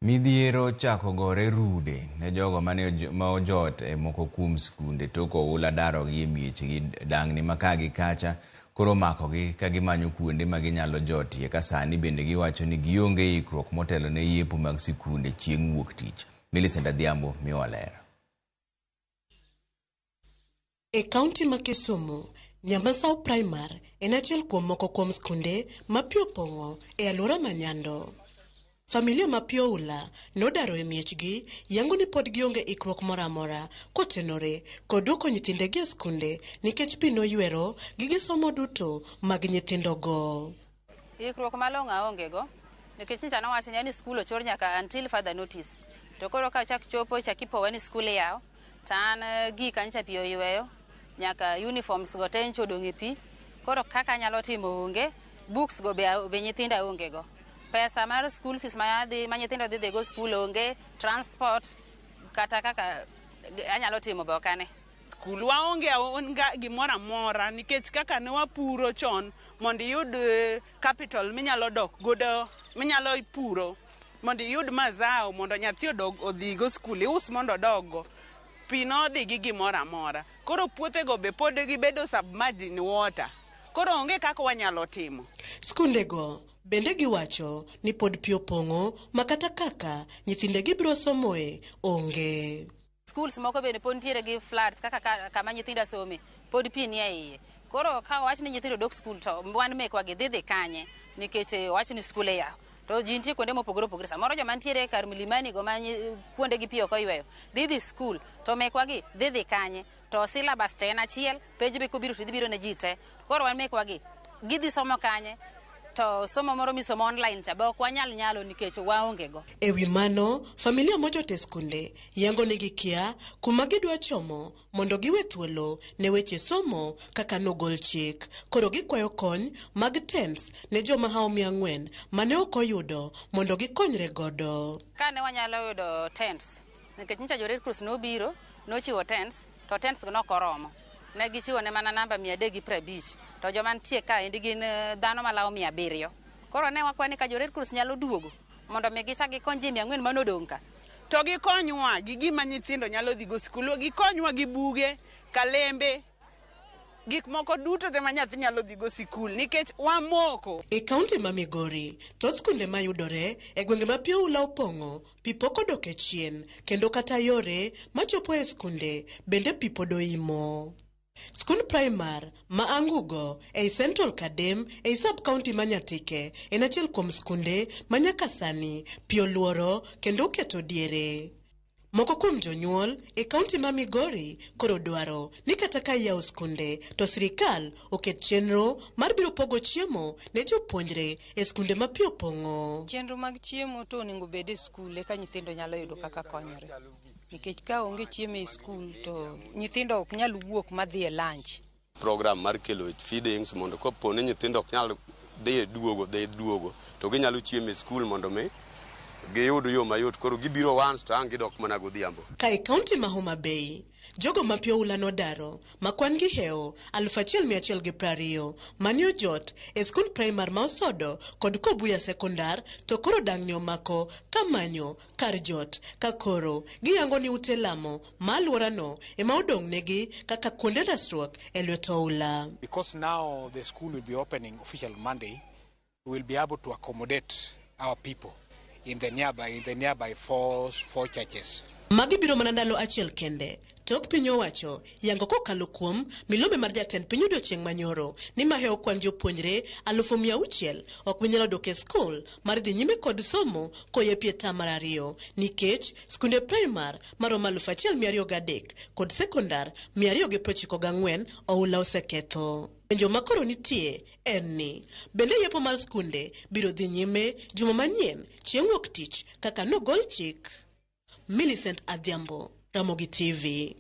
Midhiero chako gore rude ne jogo ma ojot e moko kuom skunde tok oula darogi e miechgi dang'ni ma kagi kacha koro makogi ka gimanyo kuonde ma ginyalo jotie ka sani bende giwacho ni gionge ikruok motelo ne yepo mag sikunde chieng' wuok tich. Millicent Adhiambo miwa ler. E kaunti ma Kisumu, Nyamasao Primary en achiel kuom moko kuom skunde ma pi opong'o e alwora ma Nyando. Familia ma pi oula nodaro e miechgi yango ni pod gionge ikruok moro amora kotenore kod duoko nyithindegi e skunde nikech pi noywero gige somo duto mag nyithindogo. Ikruok malong'o aonge go nikech nyicha nowacho ni skul ochor nyaka until further notice. To koro ka chak chopo chak ipowa ni skul yaw, to an gika nyicha pi oyweyo nyaka uniforms go te nyicha odong' e pi. Koro kaka anyalo timo onge, books go be nyithinda onge go. Pesa mar school fees ma nyithindo dhi go skul onge, transport kata kaka anyalo timo be okane. Skul waonge gimoro amora nikech kaka ne wapuro chon mondo iyud capital minyalo dok godo, minyalo puro mondo iyud mazao mondo nyathi odhi go skul ius mondo odoggo. Pi nodhi gi gimoro amora. Koro puothego be pod gibedo submerged in water. Koro onge kaka wanyalo timo. Skundego bende giwacho ni pod pi opong'o ma kata kaka nyithindegi biro somoe onge. Schools moko bende pod ntiere gi floods kaka kama nyithinda some, pod pi nie iye. Koro ka wach ni nyithindo dok skul to wan mekwa gi dhi kanye nikech wach ni skul e yaw. To ji nitie kuonde mopogore opogore. Samoro joma ntiere kar Milimani go ma kuonde gi pi ok oyweyo dhi skul to mekwa gi dhi kanye. To syllabus te en achiel, pej be kobiro to biro ne ji te. Koro wan mekwa gi gidhi somo kanye. To somo moro misomo online cha be ok wanyal nyalo nikech waonge go. E wi mano, familia mojote skunde yango ni gikia kuma gidwa chomo mondo giwe thuolo ne weche somo kaka nogol chik. Koro gikwayo kony mag tents ne joma hao 400 mane ok oyudo mondo gikonyre godo. Ka ne wanyalo yudo tents, nikech nyicha jo Red Cross nobiro, nochiwo tents, to tents go nokoromo. Ne gichiwo ne mana namba 350 to joma ntie ka endi gin dhano malawo 700. Koro ne wakwani ka jo Red Cross nyalo duogo mondo mi gichak gikony ji 400 manodong' ka. To gikonywa gi gima nyithindo nyalo dhi go skul, gikonywa gi buge, kalembe, gik moko duto te ma nyathi nyalo dhi go sikul nikech wamoko. E kaunti ma Migori, thoth skunde mayudore e gwenge ma pi oula opong'o, pi pok odok e chien kendo kata yore machopo e skunde bende pi pod oimo. Skund Primary ma Angugo ei Central Kadem ei sub-county ma Nyatike en achiel kuom skunde ma nyaka sani pi oluoro kendo oketo diere. Moko kuom jonyuol e kaunti ma Migori koro dwaro ni kata ka yaw skunde to sirikal oket chenro mar biro pogo chiemo ne jopuonjre e skunde ma pi opong'o. Chenro mag chiemo to onego bed e skul eka nyithindo nyalo yudo kaka konyore. Nikech ka onge chiemo e skul to nyithindo ok nyal wuok madhi e lunch. Program mar kelo feedings mondo kopo ni nyithindo ok nyal dhi duogo to ginyalo chiemo e skul mondo me giyud yo mayot, koro gibiro once to ang' gidok mana godhiambo. Ka e kaunti ma Homa Bay, jogo ma pi oula nodaro ma kwan gi heo 1120 mane ojot e skund primar ma Osodo kod Kobuya sekondar to koro dang' ni omako kamanyo kar jot ka koro giyango ni ute lamo ma alworano ema odong' negi kaka kuonde resruok e lwet oula. Because now the school will be opening official Monday, we will be able to accommodate our people in the nearby four churches. Magi biro mana ndalo achiel kende. Tok piny owacho yango kokalo kuom milome mar jatend piny odiochieng' manyoro ni maheo kwan jopuonjre 600,000 ok binyalo dok e skul mar dhi nyime kod somo koye pie mar 2 nikech skunde primar maromo 1,203 kod sekondar 294 oula oseketho. Penjo makoro nitie en ni bende yepo mar skunde biro dhi nyime juma manyien chieng' wuok tich kaka nogol chik. Millicent Adhiambo, Ramogi TV.